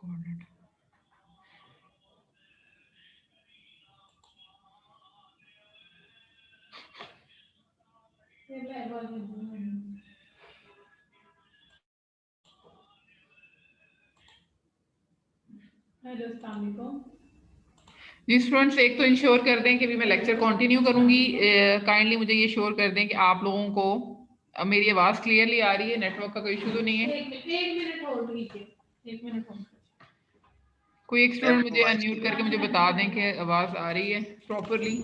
coordinate. जी students, एक तो ensure कर दें कि अभी मैं लेक्चर कंटिन्यू करूंगी। काइंडली मुझे ये श्योर कर दें कि आप लोगों को मेरी आवाज़ क्लियरली आ रही है, नेटवर्क का कोई इशू तो नहीं है। एक मिनट होल्ड कीजिए, 1 मिनट होल्ड। कोई एक स्टूडेंट मुझे अनम्यूट करके मुझे बता दें कि आवाज़ आ रही है प्रॉपरली।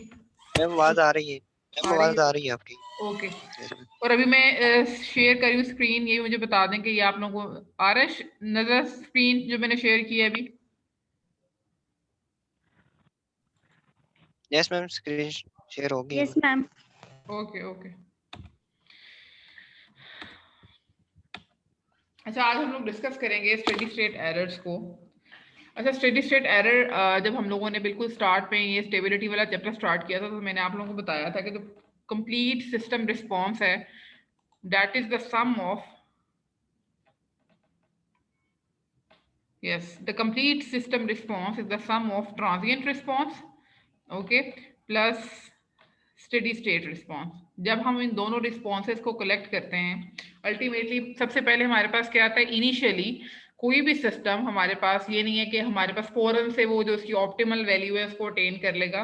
मैम आवाज आ रही है, मैम आवाज आ रही है आपकी। ओके। Yes ma'am. और अभी मैं शेयर करी हूँ स्क्रीन, ये मुझे बता दें कि ये आप लोगों को आ रहा है नजर स्क्रीन जो मैंने शेयर की है अभी। यस मैम, स्क्रीन शेयर होगी। Yes ma'am. Okay okay. अच्छा, आज हम लोग डिस्कस करेंगे स्टेडी स्टेट एरर्स को। अच्छा, स्टेडी स्टेट एरर जब हम लोगों ने बिल्कुल स्टार्ट में ये स्टेबिलिटी वाला चैप्टर स्टार्ट किया था तो मैंने आप लोगों को बताया था कि जो कंप्लीट सिस्टम रिस्पॉन्स है that is the sum of the complete system response is the sum of transient response, okay, plus steady state response. जब हम इन दोनों रिस्पॉन्सेज को कलेक्ट करते हैं अल्टीमेटली सबसे पहले हमारे पास क्या आता है, इनिशियली कोई भी सिस्टम हमारे पास ये नहीं है कि हमारे पास फौरन से वो जो उसकी ऑप्टिमल वैल्यू है उसको अटेन कर लेगा।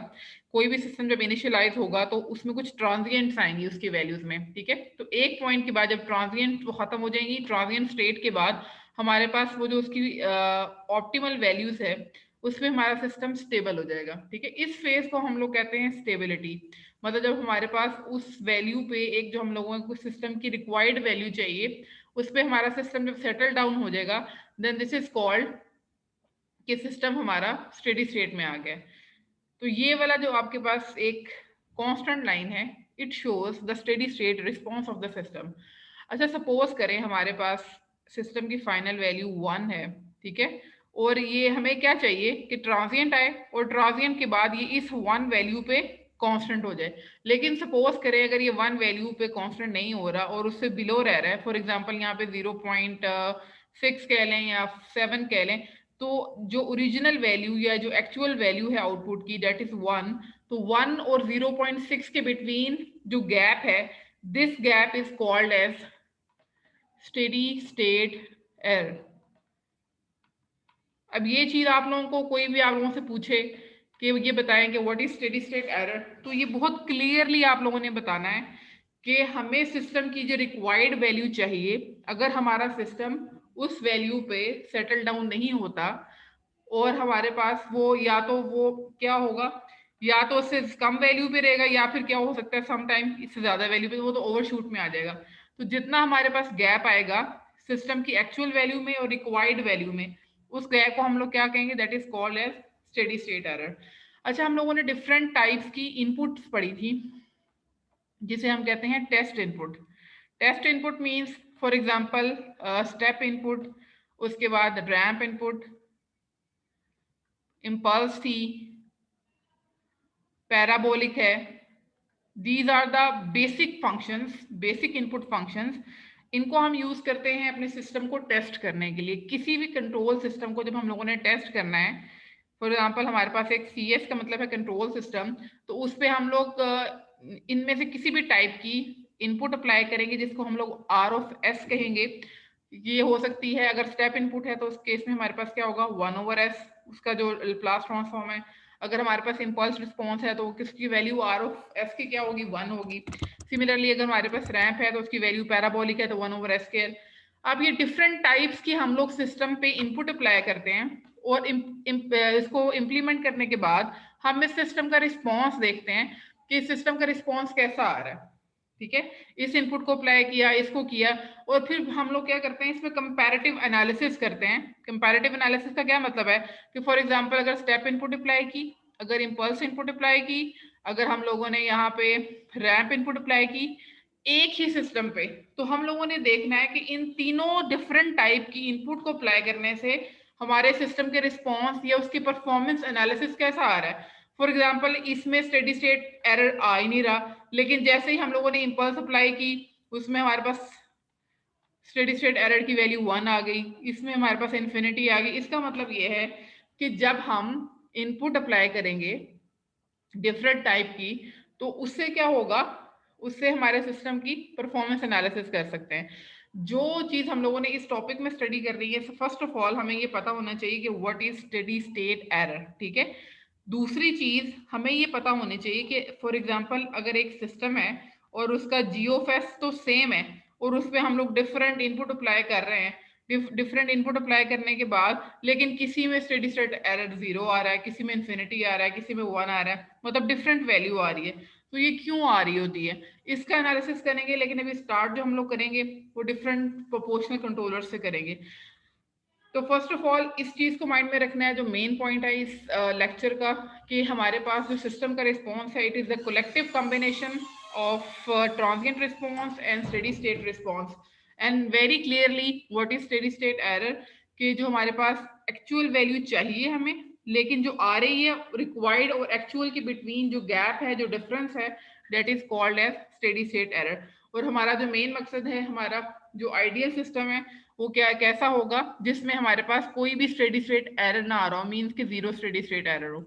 कोई भी सिस्टम जब इनिशियलाइज होगा तो उसमें कुछ ट्रांजिएंट्स आएंगी उसकी वैल्यूज में, ठीक है। तो एक पॉइंट के बाद जब ट्रांजिएंट वो खत्म हो जाएंगी, ट्रांजिएंट स्टेट के बाद हमारे पास वो जो उसकी ऑप्टिमल वैल्यूज है उसमें हमारा सिस्टम स्टेबल हो जाएगा, ठीक है। इस फेज को हम लोग कहते हैं स्टेबिलिटी। मतलब जब हमारे पास उस वैल्यू पे एक जो हम लोगों को सिस्टम की रिक्वायर्ड वैल्यू चाहिए उस पे हमारा सिस्टम जब सेटल डाउन हो जाएगा देन दिस इज कॉल्ड कि सिस्टम हमारा स्टेडी स्टेट में आ गया। तो ये वाला जो आपके पास एक कांस्टेंट लाइन है it shows the steady state response of the system. अच्छा, सपोज करें हमारे पास सिस्टम की फाइनल वैल्यू 1 है, ठीक है, और ये हमें क्या चाहिए कि ट्रांजिएंट आए और ट्रांजिएंट के बाद ये इस 1 वैल्यू पे कांस्टेंट हो जाए। लेकिन सपोज करें अगर ये 1 वैल्यू पे कांस्टेंट नहीं हो रहा और उससे बिलो रह रहा है, फॉर एग्जांपल यहाँ पे 0.6 कह लें या 7 कह लें, तो जो ओरिजिनल वैल्यू या जो एक्चुअल वैल्यू है आउटपुट की दैट इज 1, तो 1 और 0.6 के बिटवीन जो गैप है this gap is called as steady state error. अब ये चीज आप लोगों को कोई भी आप लोगों से पूछे कि ये बताएं कि what is steady state error, तो ये बहुत क्लियरली आप लोगों ने बताना है कि हमें सिस्टम की जो रिक्वायर्ड वैल्यू चाहिए अगर हमारा सिस्टम उस वैल्यू पे सेटल डाउन नहीं होता और हमारे पास वो या तो वो क्या होगा, या तो उससे कम वैल्यू पे रहेगा या फिर क्या हो सकता है समटाइम इससे ज्यादा वैल्यू पे, वो तो ओवरशूट में आ जाएगा। तो जितना हमारे पास गैप आएगा सिस्टम की एक्चुअल वैल्यू में और रिक्वायर्ड वैल्यू में उस गैप को हम लोग क्या कहेंगे, that is called as steady state error. अच्छा, हम लोगों ने डिफरेंट टाइप्स की इनपुट्स पढ़ी थी जिसे हम कहते हैं test input. Test input means for example step input, उसके बाद रैंप इनपुट, इम्पल्स थी, पैराबोलिक है। These are the basic functions, basic input functions. इनको हम यूज करते हैं अपने सिस्टम को टेस्ट करने के लिए। किसी भी कंट्रोल सिस्टम को जब हम लोगों ने टेस्ट करना है, फॉर एग्जांपल हमारे पास एक CS का मतलब है कंट्रोल सिस्टम, तो उस पे हम लोग इनमें से किसी भी टाइप की इनपुट अप्लाई करेंगे जिसको हम लोग R(S) कहेंगे। ये हो सकती है अगर स्टेप इनपुट है तो उस केस में हमारे पास क्या होगा 1/S, उसका जो लाप्लास ट्रांसफॉर्म है। अगर हमारे पास इम्पल्स रिस्पॉन्स है तो किसकी वैल्यू R(S) की क्या होगी, 1 होगी। सिमिलरली अगर हमारे पास रैंप है तो उसकी वैल्यू पैराबोलिक है तो 1/S²। अब ये डिफरेंट टाइप्स की हम लोग सिस्टम पे इनपुट अप्लाई करते हैं और इसको इम्प्लीमेंट करने के बाद हम इस सिस्टम का रिस्पॉन्स देखते हैं कि सिस्टम का रिस्पॉन्स कैसा आ रहा है, ठीक है। इस इनपुट को अप्लाई किया, इसको किया, और फिर हम लोग क्या करते हैं इसमें कंपैरेटिव एनालिसिस करते हैं। कंपैरेटिव एनालिसिस का क्या मतलब है कि फॉर एग्जांपल अगर स्टेप इनपुट अप्लाई की, अगर इम्पल्स इनपुट अप्लाई की, अगर हम लोगों ने यहाँ पे रैंप इनपुट अप्लाई की एक ही सिस्टम पे, तो हम लोगों ने देखना है कि इन तीनों डिफरेंट टाइप की इनपुट को अप्लाई करने से हमारे सिस्टम के रिस्पॉन्स या उसकी परफॉर्मेंस एनालिसिस कैसा आ रहा है। फॉर एग्जाम्पल इसमें स्टेडी स्टेट एरर आ ही नहीं रहा, लेकिन जैसे ही हम लोगों ने इम्पल्स अप्लाई की उसमें हमारे पास स्टेडी स्टेट एरर की वैल्यू 1 आ गई, इसमें हमारे पास इन्फिनिटी आ गई। इसका मतलब ये है कि जब हम इनपुट अप्लाई करेंगे डिफरेंट टाइप की, तो उससे क्या होगा, उससे हमारे सिस्टम की परफॉर्मेंस एनालिसिस कर सकते हैं। जो चीज हम लोगों ने इस टॉपिक में स्टडी कर रही है, फर्स्ट ऑफ ऑल हमें ये पता होना चाहिए कि what is steady state error, ठीक है। दूसरी चीज हमें ये पता होनी चाहिए कि फॉर एग्जांपल अगर एक सिस्टम है और उसका जीओफएस तो सेम है और उस पर हम लोग डिफरेंट इनपुट अप्लाई कर रहे हैं, डिफरेंट इनपुट अप्लाई करने के बाद लेकिन किसी में स्टेडी स्टेट एरर 0 आ रहा है, किसी में इन्फिनिटी आ रहा है, किसी में 1 आ रहा है, मतलब डिफरेंट वैल्यू आ रही है, तो ये क्यों आ रही होती है, इसका एनालिसिस करेंगे। लेकिन अभी स्टार्ट जो हम लोग करेंगे वो डिफरेंट प्रोपोर्शनल कंट्रोलर से करेंगे। तो फर्स्ट ऑफ ऑल इस चीज को माइंड में रखना है, जो मेन पॉइंट है इस लेक्चर का, कि हमारे पास जो सिस्टम का रिस्पॉन्स है, it is the collective combination of transient response and steady state response. And very clearly what is steady state error, कि जो हमारे पास एक्चुअल वैल्यू चाहिए हमें, लेकिन जो आ रही है रिक्वायर्ड और एक्चुअल के बिटवीन जो गैप है, जो डिफरेंस है, that is called as steady state error. और हमारा जो मेन मकसद है, हमारा जो आइडियल सिस्टम है वो क्या कैसा होगा, जिसमें हमारे पास कोई भी स्टेडी स्टेट एरर ना आ रहा हो, मींस कि जीरो स्टेडी स्टेट एरर हो।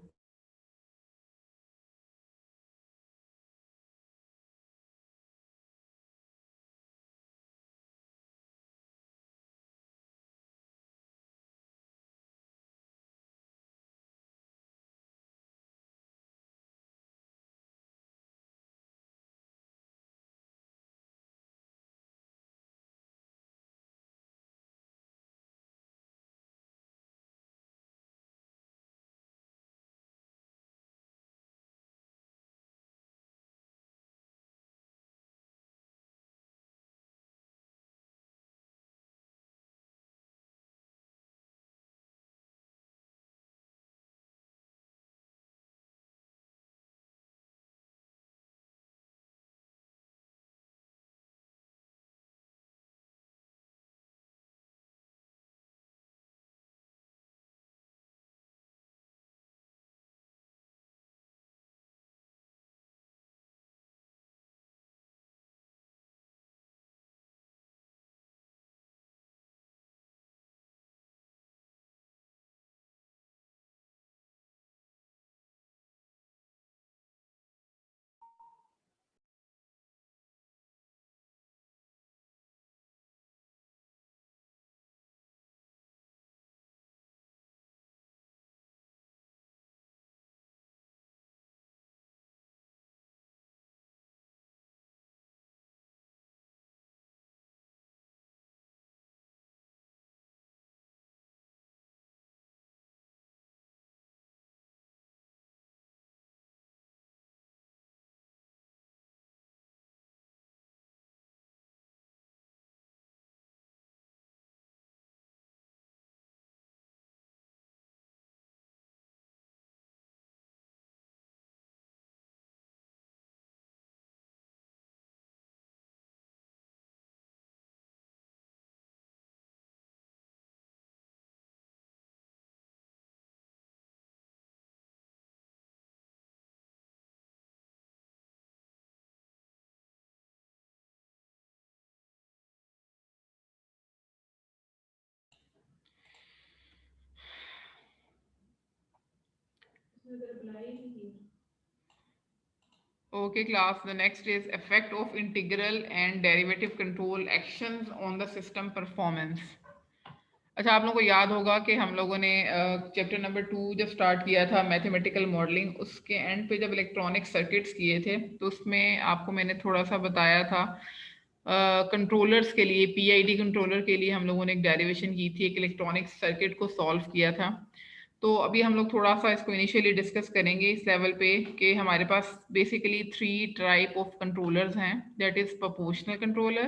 Okay class, the next is effect of integral and derivative control actions on the system performance. अच्छा, आप लोगों को याद होगा कि हम लोगों ने चैप्टर नंबर 2 जब स्टार्ट किया था मैथमेटिकल मॉडलिंग, उसके एंड पे जब इलेक्ट्रॉनिक सर्किट्स किए थे, तो उसमें आपको मैंने थोड़ा सा बताया था कंट्रोलर्स के लिए, पीआईडी कंट्रोलर के लिए हम लोगों ने एक डेरिवेशन की थी, एक इलेक्ट्रॉनिक सर्किट को सॉल्व किया था। तो अभी हम लोग थोड़ा सा इसको इनिशियली डिस्कस करेंगे इस लेवल पे, कि हमारे पास बेसिकली 3 टाइप ऑफ कंट्रोलर्स हैं, that is proportional controller,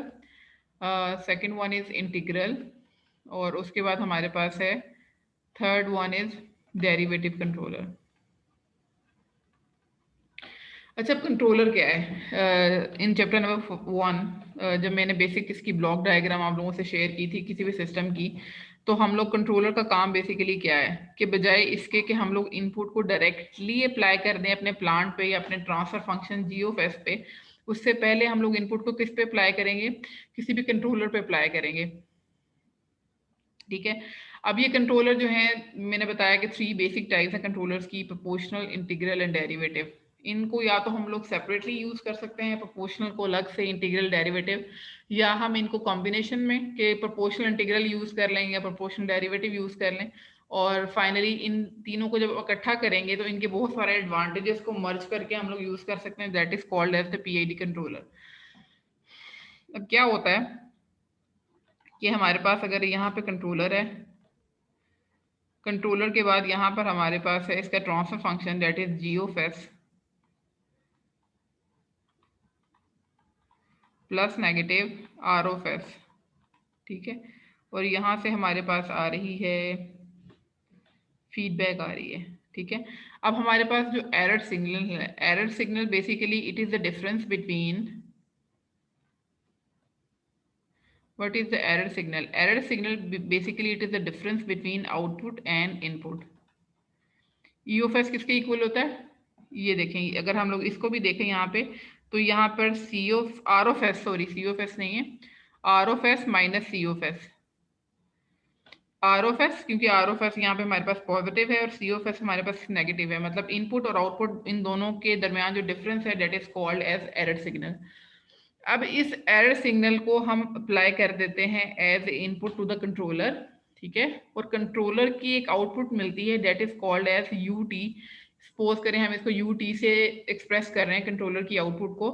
second one is integral, और उसके बाद हमारे पास है third one is derivative controller. अच्छा, कंट्रोलर क्या है? इन चैप्टर नंबर 1 जब मैंने बेसिक इसकी ब्लॉक डायग्राम आप लोगों से शेयर की थी किसी भी सिस्टम की, तो हम लोग कंट्रोलर का काम बेसिकली क्या है कि बजाय इसके कि हम लोग इनपुट को डायरेक्टली अप्लाई कर दें अपने प्लांट पे या अपने ट्रांसफर फंक्शन जीओएफएस पे, उससे पहले हम लोग इनपुट को किस पे अप्लाई करेंगे, किसी भी कंट्रोलर पे अप्लाई करेंगे, ठीक है। अब ये कंट्रोलर जो है, मैंने बताया कि 3 बेसिक टाइप्स हैं कंट्रोलर्स की, प्रोपोर्शनल, इंटीग्रल एंड डेरिवेटिव। इनको या तो हम लोग सेपरेटली यूज कर सकते हैं, प्रोपोर्शनल को अलग से, इंटीग्रल डेरिवेटिव, या हम इनको कॉम्बिनेशन में के प्रोपोर्शनल इंटीग्रल यूज कर लें या प्रोपोर्शनल डेरिवेटिव यूज कर लें। और फाइनली इन तीनों को जब इकट्ठा करेंगे तो इनके बहुत सारे एडवांटेजेस को मर्ज करके हम लोग यूज कर सकते हैं, that is called as the PID controller. अब क्या होता है कि हमारे पास अगर यहाँ पे कंट्रोलर है, कंट्रोलर के बाद यहाँ पर हमारे पास है इसका transfer function that is G of S plus negative R of S, ठीक है। और यहाँ से हमारे पास आ रही है फीडबैक आ रही है, ठीक है। अब हमारे पास जो एरर सिग्नल है, error signal basically it is the difference between, what is the error signal? Error signal basically it is the difference between output and input. E of S किसके इक्वल होता है, ये देखें, अगर हम लोग इसको भी देखें यहाँ पे, तो यहाँ पर C of R of S, sorry C of S नहीं है, R of S minus C of S, R of S, क्योंकि आर ऑफ एस यहाँ पे हमारे पास पॉजिटिव है और सी ऑफ एस हमारे पास नेगेटिव है, मतलब इनपुट और आउटपुट इन दोनों के दरमियान जो डिफरेंस है that is called as error signal. अब इस एरर सिग्नल को हम अप्लाई कर देते हैं as input to the controller, ठीक है, और कंट्रोलर की एक आउटपुट मिलती है that is called as U T. Suppose करें हम इसको यू टी से एक्सप्रेस कर रहे हैं कंट्रोलर की आउटपुट को,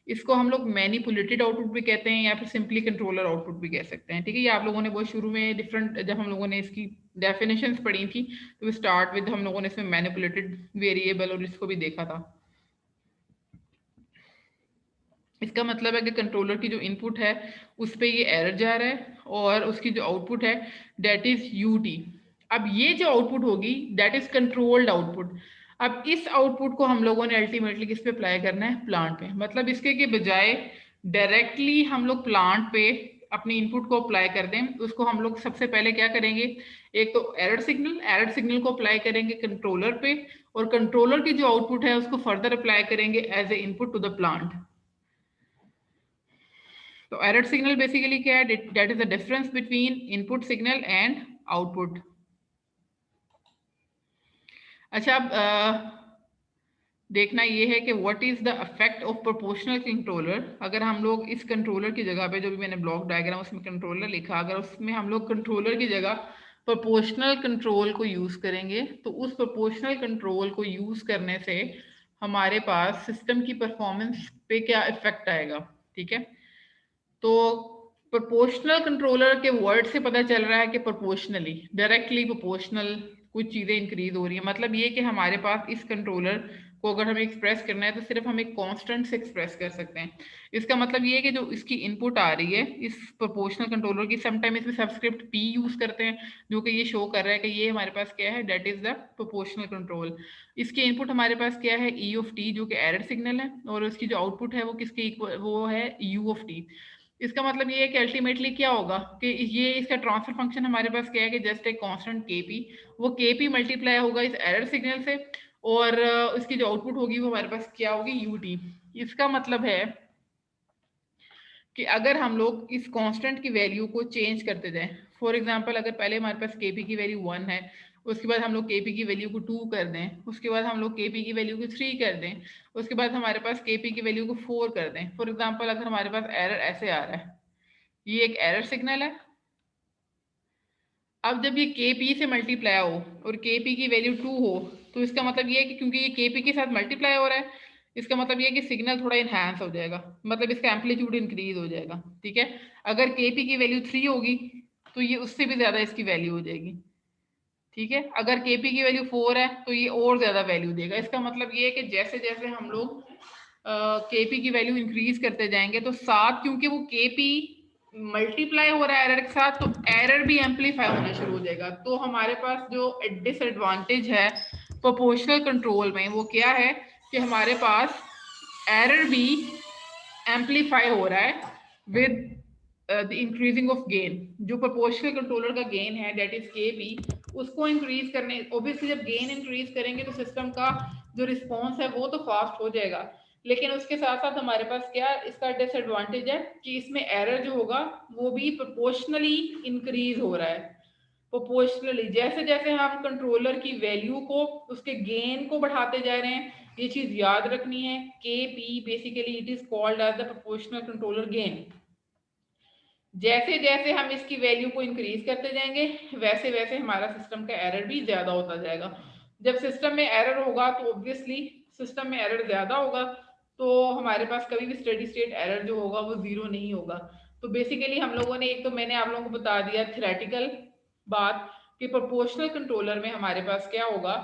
इसको हम लोग मैनिपुलेटेड आउटपुट भी कहते हैं या फिर सिंपली कंट्रोलर आउटपुट भी कह सकते हैं, ठीक है। ये आप लोगों ने बहुत शुरू में डिफरेंट, जब हम लोगों ने इसकी डेफिनेशंस पढ़ी थी तो स्टार्ट विद हम लोगों ने इसमें मैनिपुलेटेड वेरिएबल और इसको भी देखा था। इसका मतलब है कि कंट्रोलर की जो इनपुट है उस पर ये एरर जा रहा है और उसकी जो आउटपुट है दैट इज यू टी। अब ये जो आउटपुट होगी दैट इज कंट्रोल्ड आउटपुट। अब इस आउटपुट को हम लोगों ने अल्टीमेटली किस पे अप्लाई करना है, प्लांट पे, मतलब इसके के बजाय डायरेक्टली हम लोग प्लांट पे अपने इनपुट को अप्लाई कर दें, उसको हम लोग सबसे पहले क्या करेंगे, एक तो एरर सिग्नल को अप्लाई करेंगे कंट्रोलर पे, और कंट्रोलर की जो आउटपुट है उसको फर्दर अप्लाई करेंगे as a input to the plant. तो एरर सिग्नल बेसिकली क्या है, that is the difference between input signal and output. अच्छा, अब देखना ये है कि what is the effect of proportional controller. अगर हम लोग इस कंट्रोलर की जगह पे, जो भी मैंने ब्लॉक डायग्राम उसमें कंट्रोलर लिखा, अगर उसमें हम लोग कंट्रोलर की जगह प्रोपोर्शनल कंट्रोल को यूज करेंगे तो उस प्रोपोर्शनल कंट्रोल को यूज करने से हमारे पास सिस्टम की परफॉर्मेंस पे क्या इफेक्ट आएगा, ठीक है। तो प्रोपोर्शनल कंट्रोलर के वर्ड से पता चल रहा है कि प्रोपोर्शनली, डायरेक्टली प्रोपोर्शनल कुछ चीजें इंक्रीज हो रही है, मतलब ये कि हमारे पास इस कंट्रोलर को अगर हमें एक्सप्रेस करना है तो सिर्फ हम एक कांस्टेंट से एक्सप्रेस कर सकते हैं। इसका मतलब ये है कि जो इसकी इनपुट आ रही है इस प्रोपोर्शनल कंट्रोलर की, समटाइम इसमें सबस्क्रिप्ट पी यूज करते हैं जो कि ये शो कर रहा है कि ये हमारे पास क्या है, that is the proportional control. इसकी इनपुट हमारे पास क्या है, ई ऑफ टी, जो कि एरर सिग्नल है, और उसकी जो आउटपुट है वो किसके इक्वल, वो है यू ऑफ टी। इसका मतलब ये है कि अल्टीमेटली क्या होगा कि ये इसका ट्रांसफर फंक्शन हमारे पास क्या है कि जस्ट एक कांस्टेंट केपी, वो केपी मल्टीप्लाई होगा इस एरर सिग्नल से, और इसकी जो आउटपुट होगी वो हमारे पास क्या होगी, यूटी। इसका मतलब है कि अगर हम लोग इस कांस्टेंट की वैल्यू को चेंज करते जाएं, फॉर एग्जांपल अगर पहले हमारे पास केपी की वैल्यू 1 है, उसके बाद हम लोग केपी की वैल्यू को 2 कर दें, उसके बाद हम लोग केपी की वैल्यू को 3 कर दें, उसके बाद हमारे पास केपी की वैल्यू को 4 कर दें, फॉर एग्जांपल अगर हमारे पास एरर ऐसे आ रहा है, ये एक एरर सिग्नल है। अब जब ये केपी से मल्टीप्लाई हो और केपी की वैल्यू 2 हो तो इसका मतलब ये है कि क्योंकि ये केपी के साथ मल्टीप्लाई हो रहा है, इसका मतलब ये है कि सिग्नल थोड़ा इनहैंस हो जाएगा, मतलब इसका एम्पलीट्यूड इंक्रीज हो जाएगा, ठीक है। अगर केपी की वैल्यू 3 होगी तो ये उससे भी ज्यादा इसकी वैल्यू हो जाएगी, ठीक है। अगर केपी की वैल्यू 4 है तो ये और ज्यादा वैल्यू देगा। इसका मतलब ये है कि जैसे जैसे हम लोग केपी की वैल्यू इंक्रीज करते जाएंगे तो साथ, क्योंकि वो केपी मल्टीप्लाई हो रहा है एरर के साथ, तो एरर भी एम्पलीफाई होना शुरू हो जाएगा। तो हमारे पास जो डिसएडवांटेज है प्रोपोर्शनल कंट्रोल में वो क्या है कि हमारे पास एरर भी एम्पलीफाई हो रहा है with the increasing of gain. जो प्रोपोर्शनल कंट्रोलर का गेन है दैट इज के पी, उसको इंक्रीज करने, ऑब्वियसली जब गेन इंक्रीज करेंगे तो सिस्टम का जो रिस्पॉन्स है वो तो फास्ट हो जाएगा, लेकिन उसके साथ साथ हमारे पास क्या इसका डिसएडवांटेज है कि इसमें एरर जो होगा वो भी प्रोपोर्शनली इंक्रीज हो रहा है। प्रोपोर्शनली जैसे जैसे हम कंट्रोलर की वैल्यू को, उसके गेन को बढ़ाते जा रहे हैं, ये चीज याद रखनी है। K P basically it is called as the proportional controller gain. जैसे जैसे हम इसकी वैल्यू को इंक्रीज करते जाएंगे वैसे वैसे हमारा सिस्टम का एरर भी ज्यादा होता जाएगा। जब सिस्टम में एरर होगा तो ऑब्वियसली सिस्टम में एरर ज्यादा होगा, तो हमारे पास कभी भी स्टेडी स्टेट एरर जो होगा वो जीरो नहीं होगा। तो बेसिकली हम लोगों ने, एक तो मैंने आप लोगों को बता दिया थ्योरेटिकल बात कि प्रोपोर्शनल कंट्रोलर में हमारे पास क्या होगा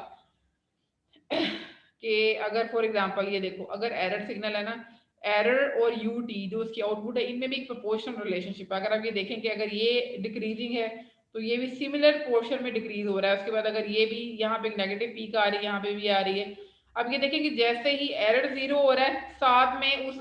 कि अगर फॉर एग्जांपल ये देखो, अगर एरर सिग्नल है ना, एरर और यूटी जो उसकी आउटपुट है इनमें भी एक प्रोपोर्शनल रिलेशनशिप है। अगर आप ये देखें कि अगर ये डिक्रीजिंग है तो ये भी सिमिलर पोर्शन में डिक्रीज हो रहा है। उसके बाद अगर ये भी यहाँ पे नेगेटिव पीक आ रही है, यहाँ पे भी आ रही है। अब ये देखें कि जैसे ही एरर जीरो हो रहा है साथ में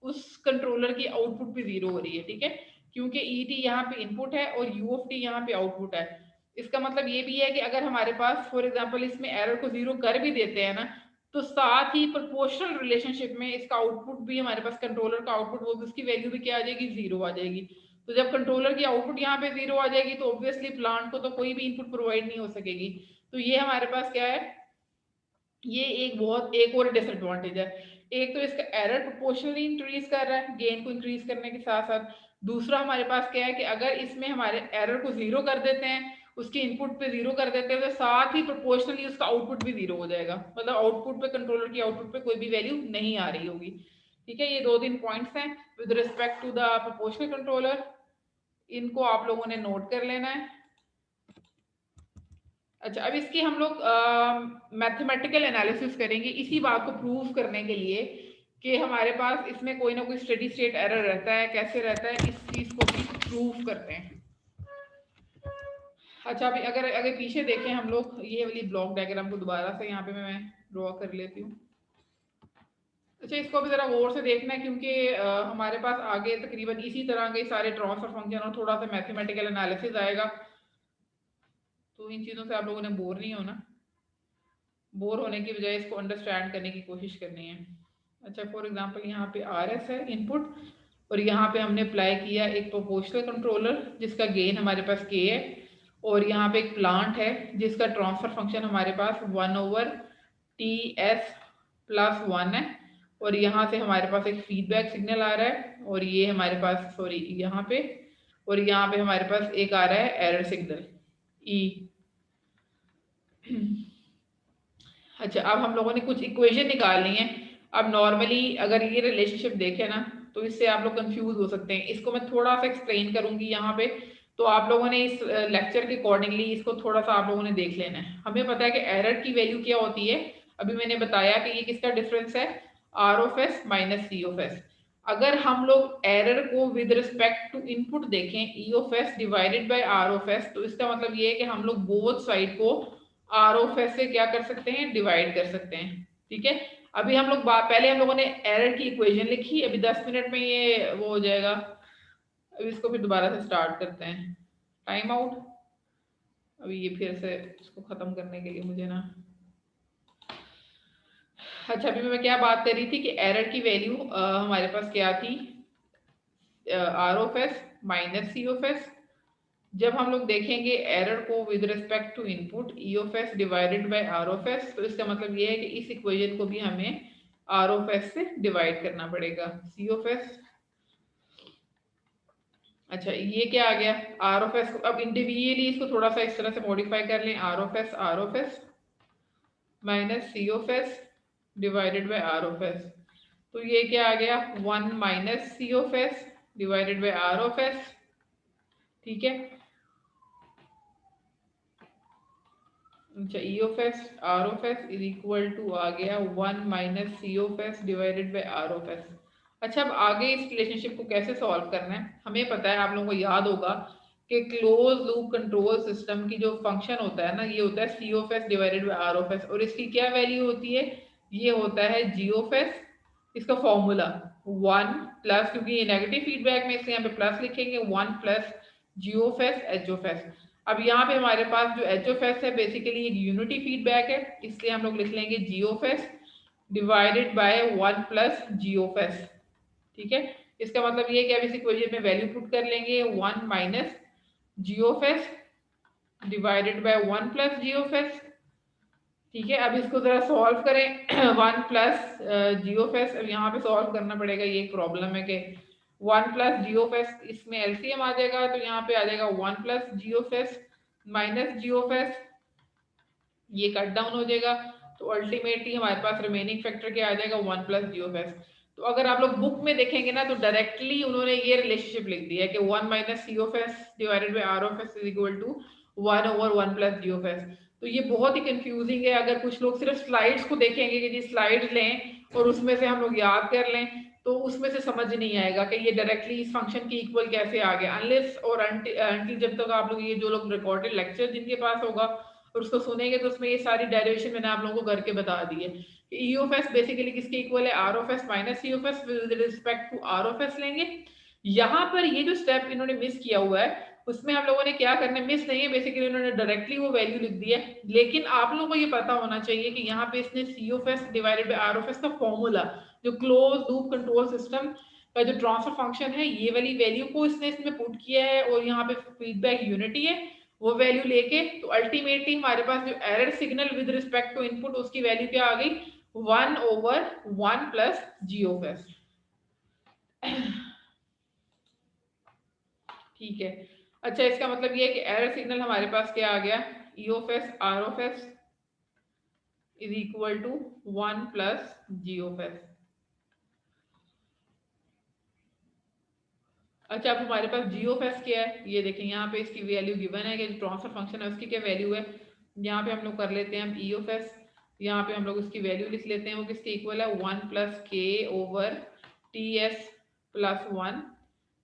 उस कंट्रोलर की आउटपुट भी जीरो हो रही है, ठीक है, क्योंकि ई टी यहाँ पे इनपुट है और यू ऑफ टी यहाँ पे आउटपुट है। इसका मतलब ये भी है कि अगर हमारे पास फॉर एग्जाम्पल इसमें एरर को जीरो कर भी देते हैं ना, तो साथ ही प्रोपोर्शनल रिलेशनशिप में इसका आउटपुट भी, हमारे पास कंट्रोलर का आउटपुट, वो उसकी वैल्यू भी क्या आ जाएगी, जीरो आ जाएगी। तो जब कंट्रोलर की आउटपुट यहाँ पे जीरो आ जाएगी तो ऑब्वियसली प्लांट को तो कोई भी इनपुट प्रोवाइड नहीं हो सकेगी। तो ये हमारे पास क्या है, ये एक और डिसएडवांटेज है। एक तो इसका एरर प्रोपोर्शनली इंक्रीज कर रहा है गेन को इंक्रीज करने के साथ साथ। दूसरा हमारे पास क्या है कि अगर इसमें हमारे एरर को जीरो कर देते हैं, उसके इनपुट पे जीरो कर देते हैं, तो साथ ही प्रोपोर्शनली उसका आउटपुट भी जीरो हो जाएगा। मतलब आउटपुट पे, कंट्रोलर की आउटपुट पे कोई भी वैल्यू नहीं आ रही होगी। ठीक है, ये दो तीन पॉइंट्स हैं with respect to the proportional controller, इनको आप लोगों ने नोट कर लेना है। अच्छा, अब इसकी हम लोग मैथमेटिकल एनालिसिस करेंगे इसी बात को प्रूव करने के लिए कि हमारे पास इसमें कोई ना कोई स्टेडी स्टेट एरर रहता है। कैसे रहता है इस चीज को भी प्रूव करते हैं। अच्छा, अभी अगर अगर पीछे देखें हम लोग, ये वाली ब्लॉक डायग्राम को दोबारा से यहाँ पे मैं ड्रॉ कर लेती हूँ। अच्छा, इसको भी जरा गौर से देखना है क्योंकि हमारे पास आगे तकरीबन इसी तरह के सारे ट्रांसफर फंक्शन और थोड़ा सा मैथमेटिकल एनालिसिस आएगा, तो इन चीज़ों से आप लोगों ने बोर नहीं होना। बोर होने की बजाय इसको अंडरस्टैंड करने की कोशिश करनी है। अच्छा, फॉर एग्जांपल यहाँ पे आर एस है इनपुट, और यहाँ पे हमने अप्लाई किया एक प्रोपोर्शनल कंट्रोलर जिसका गेन हमारे पास के है, और यहाँ पे एक प्लांट है जिसका ट्रांसफर फंक्शन हमारे पास 1/TS+1 है, और यहाँ से हमारे पास एक फीडबैक सिग्नल आ रहा है, और ये हमारे पास सॉरी यहाँ पे, और यहाँ पे हमारे पास एक आ रहा है एरर सिग्नल ई। अच्छा, अब हम लोगों ने कुछ इक्वेशन निकालनी है। अब नॉर्मली अगर ये रिलेशनशिप देखें ना तो इससे आप लोग कंफ्यूज हो सकते हैं। इसको मैं थोड़ा सा एक्सप्लेन करूंगी यहाँ पे, तो आप लोगों ने इस लेक्चर के अकॉर्डिंगली इसको थोड़ा सा आप लोगों ने देख लेना है। हमें पता है कि एरर की वैल्यू क्या होती है, अभी मैंने बताया कि ये किसका डिफरेंस है, R of S minus C of S. अगर हम लोग एरर को विद रिस्पेक्ट टू इनपुट देखें, E of S divided by R of S, तो इसका मतलब ये है कि हम लोग बोथ साइड को आर ऑफ एस से क्या कर सकते हैं, डिवाइड कर सकते हैं। ठीक है, अभी हम लोग पहले हम लोगों ने एरर की इक्वेशन लिखी, अभी 10 मिनट में ये वो हो जाएगा। अभी इसको फिर दोबारा से स्टार्ट करते हैं। टाइम आउट, अभी ये फिर से इसको खत्म करने के लिए मुझे ना, अच्छा अभी मैं क्या बात कर रही थी कि एरर की वैल्यू हमारे पास क्या थी, R of S minus C of S. जब हम लोग देखेंगे एरर को with respect to input E of S divided by R of S, तो इसका मतलब ये है कि इस इक्वेशन को भी हमें आर ऑफ एस से डिवाइड करना पड़ेगा, सी ऑफ एस। अच्छा, ये क्या आ गया, आर ऑफ एस। अब इंडिविजुअली इसको थोड़ा सा इस तरह से मॉडिफाई कर लें, R of S minus C of S divided by R of S. तो ये क्या आ गया, 1 minus C of S divided by R of S. ठीक है, अच्छा, E of S R of S is equal to आ गया 1 minus C of S divided by R of S. अच्छा, अब आगे इस रिलेशनशिप को कैसे सॉल्व करना है, हमें पता है, आप लोगों को याद होगा कि क्लोज लूप कंट्रोल सिस्टम की जो फंक्शन होता है ना, ये होता है C of S divided by R of S, और इसकी क्या वैल्यू होती है, ये होता है जी ऑफ एस। इसका फॉर्मूला 1 प्लस, क्योंकि ये नेगेटिव फीडबैक में इसलिए यहाँ पे प्लस लिखेंगे, 1 plus G of S H of S. अब यहाँ पे हमारे पास जो एच ऑफ एस है बेसिकली एक यूनिटी फीडबैक है, इसलिए हम लोग लिख लेंगे G of S divided by 1 plus G of S. ठीक है, इसका मतलब ये है कि अब इस इक्वेशन में वैल्यू पुट कर लेंगे 1 minus G of S divided by 1 plus G of S. ठीक है, अब इसको जरा सॉल्व करें 1 प्लस जी ऑफ एस। अब यहाँ पे सॉल्व करना पड़ेगा, ये एक प्रॉब्लम है कि 1 प्लस जी ऑफ एस, इसमें एलसीएम आ जाएगा तो यहाँ पे आ जाएगा 1 plus G of S minus G of S, ये कट डाउन हो जाएगा। तो अल्टीमेटली हमारे पास रिमेनिंग फैक्टर क्या आ जाएगा 1 प्लस जी ऑफ एस। तो अगर आप लोग बुक में देखेंगे ना तो डायरेक्टली उन्होंने ये रिलेशनशिप लिख दिया है कि 1 minus C of S divided by R of S is equal to 1 over 1 plus G of S. तो ये बहुत ही कंफ्यूजिंग है। अगर कुछ लोग सिर्फ स्लाइड्स को देखेंगे कि जी स्लाइड्स लें और उसमें से हम लोग याद कर लें तो उसमें से समझ नहीं आएगा कि ये डायरेक्टली इस फंक्शन की इक्वल कैसे आ गया, अनलेस और अनटिल जब तक आप लोग ये जो लोग रिकॉर्डेड लेक्चर जिनके पास होगा और उसको सुनेंगे तो उसमें ये सारी डेरिवेशन मैंने आप लोगों को करके बता दी है। ई ऑफ एस बेसिकली किसके इक्वल है, R of S minus C of S with respect to R of S लेंगे। यहाँ पर ये जो स्टेप इन्होंने मिस किया हुआ है उसमें हम लोगों ने क्या करना है, मिस नहीं है, बेसिकली उन्होंने डायरेक्टली वो वैल्यू लिख दी है। लेकिन आप लोगों को ये पता होना चाहिए कि यहाँ पे इसने C of S divided by R of S का फॉर्मूला जो क्लोज लूप कंट्रोल सिस्टम का जो ट्रांसफर फंक्शन है ये वाली वैल्यू को इसमें पुट किया है और यहाँ पे फीडबैक यूनिटी है वो वैल्यू लेके तो अल्टीमेटली हमारे पास जो error signal with respect to input उसकी वैल्यू क्या आ गई 1 over 1 plus G of S. ठीक है, अच्छा इसका मतलब ये है कि एरर सिग्नल हमारे पास क्या आ गया, E of S R of S is equal to 1 plus G of S. अच्छा अब हमारे पास जी ऑफ एस क्या है, ये देखें यहाँ पे इसकी वैल्यू गिवन है कि जो ट्रांसफर फंक्शन है उसकी क्या वैल्यू है। यहाँ पे हम लोग कर लेते हैं हम ई ऑफ एस, यहाँ पे हम लोग उसकी वैल्यू लिख लेते हैं वो किसके इक्वल है 1 प्लस के ओवर टी एस प्लस 1,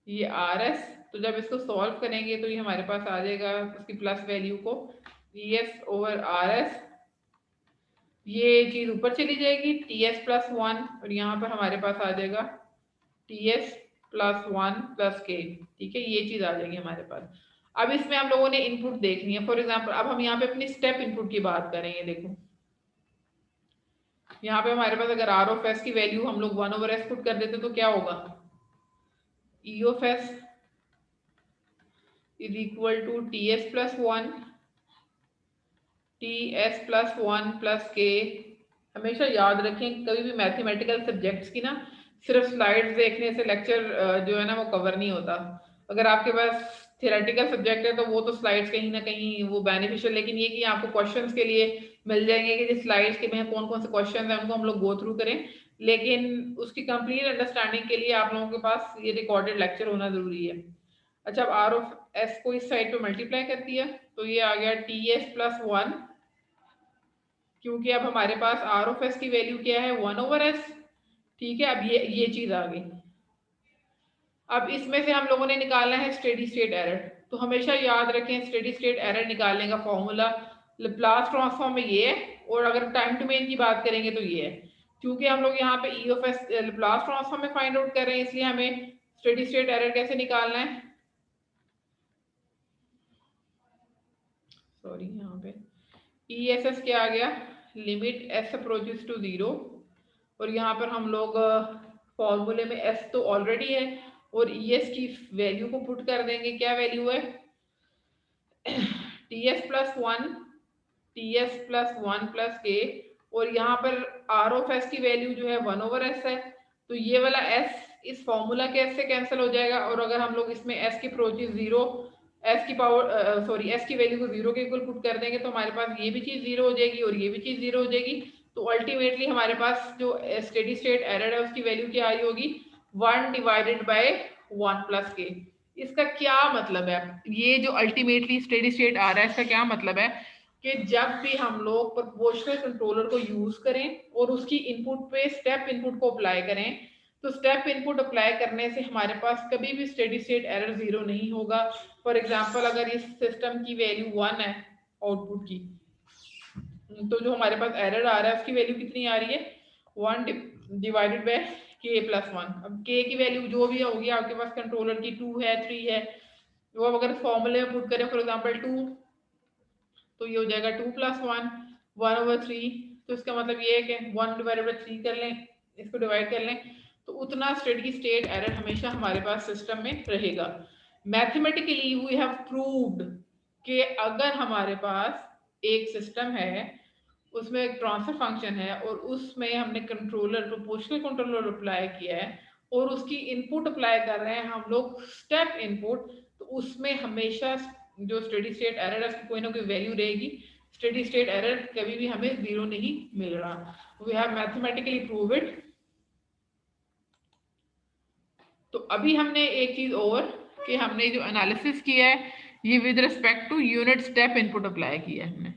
ये आर एस। तो जब इसको सॉल्व करेंगे तो ये हमारे पास आ जाएगा उसकी प्लस वैल्यू को E S over R S, ये चीज ऊपर चली जाएगी टी एस प्लस 1 और यहाँ पर हमारे पास आ जाएगा टी एस प्लस 1 प्लस के। ठीक है, ये चीज आ जाएगी हमारे पास। अब इसमें हम लोगों ने इनपुट देखनी है, फॉर एग्जांपल अब हम यहाँ पे अपनी स्टेप इनपुट की बात करेंगे। देखो यहाँ पे हमारे पास अगर आर ऑफ एस की वैल्यू हम लोग 1 ओवर एस पुट कर देते तो क्या होगा, E of S is equal to T S plus 1 T S plus 1 plus K. हमेशा याद रखें कभी भी मैथमेटिकल सब्जेक्ट्स की ना सिर्फ स्लाइड्स देखने से लेक्चर जो है ना वो कवर नहीं होता। अगर आपके पास थियोरेटिकल सब्जेक्ट है तो वो तो स्लाइड्स कहीं ना कहीं वो बेनिफिशियल, लेकिन ये कि आपको क्वेश्चंस के लिए मिल जाएंगे कि जिस स्लाइड्स के में कौन कौन से क्वेश्चन हैं उनको हम लोग गो थ्रू करें, लेकिन उसकी कंप्लीट अंडरस्टैंडिंग के लिए आप लोगों के पास ये रिकॉर्डेड लेक्चर होना जरूरी है। अच्छा अब आर ऑफ एस को इस साइड पे मल्टीप्लाई कर दिया तो ये आ गया टी एस प्लस 1, क्योंकि अब हमारे पास आर ऑफ एस की वैल्यू क्या है 1 ओवर एस। ठीक है, अब ये चीज आ गई। अब इसमें से हम लोगों ने निकालना है स्टेडी स्टेट एरर। तो हमेशा याद रखें स्टेडी स्टेट एरर निकालने का फॉर्मूला लाप्लास ट्रांसफॉर्म में ये है और अगर टाइम डोमेन की बात करेंगे तो ये है। क्योंकि हम लोग यहाँ पे ई ऑफ एस लाप्लास ट्रांसफॉर्म में फाइंड आउट कर रहे हैं इसलिए हमें स्टेडी स्टेट एरर कैसे निकालना है, सॉरी यहाँ पे ई एस एस क्या आ गया, लिमिट एस अप्रोचेस टू 0 और यहाँ पर हम लोग फॉर्मूले में एस तो ऑलरेडी है और ई एस की वैल्यू को पुट कर देंगे, क्या वैल्यू है T S plus 1 T S plus 1 plus के और यहाँ पर आर ऑफ एस की वैल्यू जो है 1 ओवर एस है। तो ये वाला एस इस फॉर्मूला के एस से कैंसिल हो जाएगा और अगर हम लोग इसमें एस की अप्रोचेस 0 एस की पावर सॉरी एस की वैल्यू को 0 के इक्वल पुट कर देंगे तो हमारे पास ये भी चीज 0 हो जाएगी और ये भी चीज 0 हो जाएगी। तो अल्टीमेटली हमारे पास जो स्टेडी स्टेट एरर है उसकी वैल्यू क्या आई होगी 1 डिवाइडेड बाय 1 प्लस के। इसका क्या मतलब है, ये जो अल्टीमेटली स्टेडी स्टेट आ रहा है इसका क्या मतलब है कि जब भी हम लोग प्रोपोर्शनल कंट्रोलर को यूज करें और उसकी इनपुट पे स्टेप इनपुट को अप्लाई करें तो स्टेप इनपुट अप्लाई करने से हमारे पास कभी भी स्टेडी स्टेट एरर 0 नहीं होगा। फॉर एग्जांपल अगर इस सिस्टम की वैल्यू 1 है आउटपुट की तो जो हमारे पास एरर आ रहा है उसकी वैल्यू कितनी आ रही है 1 डिवाइडेड बाय के प्लस 1। अब के की वैल्यू जो भी होगी आपके पास कंट्रोलर की 2 है 3 है वो अगर फॉर्मूले में पुट करें फॉर एग्जांपल 2 तो ये हो जाएगा 2 प्लस 1 1 ओवर 3 तो इसका मतलब ये है कि 1 डिवाइडेड बाई 3 कर लें, इसको डिवाइड कर लें, तो उतना स्टेडी स्टेट एरर हमेशा हमारे पास सिस्टम में रहेगा। मैथमेटिकली वी हैव प्रूव्ड कि अगर हमारे पास एक सिस्टम है, उसमें एक ट्रांसफर फंक्शन है और उसमें हमने कंट्रोलर, प्रोपोर्शनल कंट्रोलर अप्लाई किया है और उसकी इनपुट अप्लाई कर रहे हैं हम लोग स्टेप इनपुट, तो उसमें हमेशा जो स्टेडी स्टेट एरर है उसकी कोई ना कोई वैल्यू रहेगी। स्टेडी स्टेट एरर कभी भी हमें जीरो नहीं मिल रहा। We have mathematically prove it. तो अभी हमने एक चीज और कि हमने जो एनालिसिस किया है ये with respect to unit step input apply किया है हमने।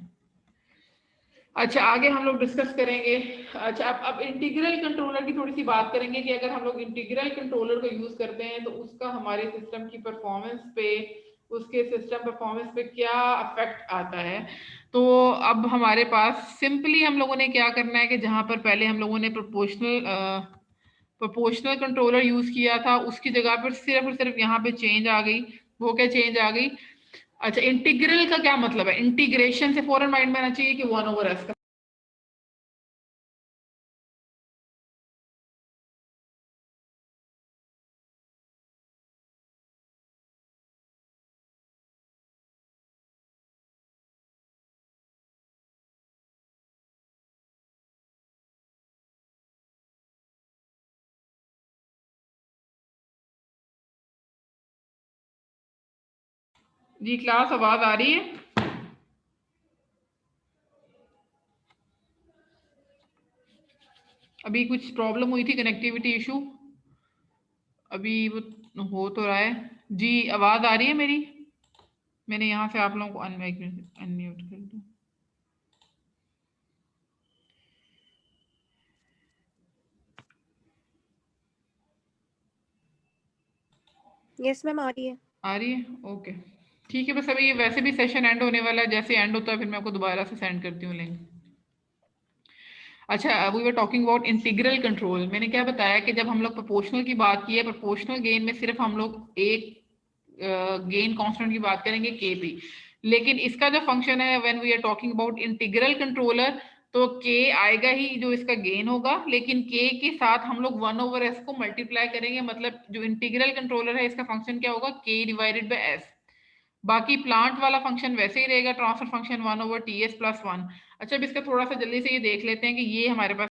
अच्छा, आगे हम लोग डिस्कस करेंगे। अच्छा, अब इंटीग्रल कंट्रोलर की थोड़ी सी बात करेंगे कि अगर हम लोग इंटीग्रल कंट्रोलर को यूज करते हैं तो उसका हमारे सिस्टम की परफॉर्मेंस पे, उसके सिस्टम परफॉर्मेंस पे क्या इफेक्ट आता है। तो अब हमारे पास सिंपली हम लोगों ने क्या करना है कि जहां पर पहले हम लोगों ने प्रोपोर्शनल कंट्रोलर यूज किया था उसकी जगह पर सिर्फ और सिर्फ यहाँ पे चेंज आ गई। वो क्या चेंज आ गई? अच्छा, इंटीग्रल का क्या मतलब है? इंटीग्रेशन से फौरन माइंड में आना चाहिए कि 1/s का जी क्लास आवाज आ रही है? अभी कुछ प्रॉब्लम हुई थी, कनेक्टिविटी इशू, अभी वो हो तो रहा है। जी आवाज आ रही है मेरी? मैंने यहाँ से आप लोगों को अनम्यूट कर दूं। यस मैम, आ रही है। आ रही है, ओके ठीक है। बस अभी ये वैसे भी सेशन एंड होने वाला है, जैसे एंड होता है फिर मैं आपको दोबारा से सेंड करती हूँ लिंक। अच्छा, we were talking about integral control. मैंने क्या बताया कि जब हम लोग प्रोपोर्शनल की बात की है, प्रोपोर्शनल गेन में सिर्फ हम लोग एक गेन कांस्टेंट की बात करेंगे के पी, लेकिन इसका जो फंक्शन है when we are talking about integral controller, तो के आएगा ही जो इसका गेन होगा, लेकिन के के साथ हम लोग 1/s को मल्टीप्लाई करेंगे। मतलब जो इंटीग्रल कंट्रोलर है इसका फंक्शन क्या होगा? के डिवाइडेड बाय एस। बाकी प्लांट वाला फंक्शन वैसे ही रहेगा, ट्रांसफर फंक्शन 1/ts + 1। अच्छा, अब इसका थोड़ा सा जल्दी से ये देख लेते हैं कि ये हमारे पास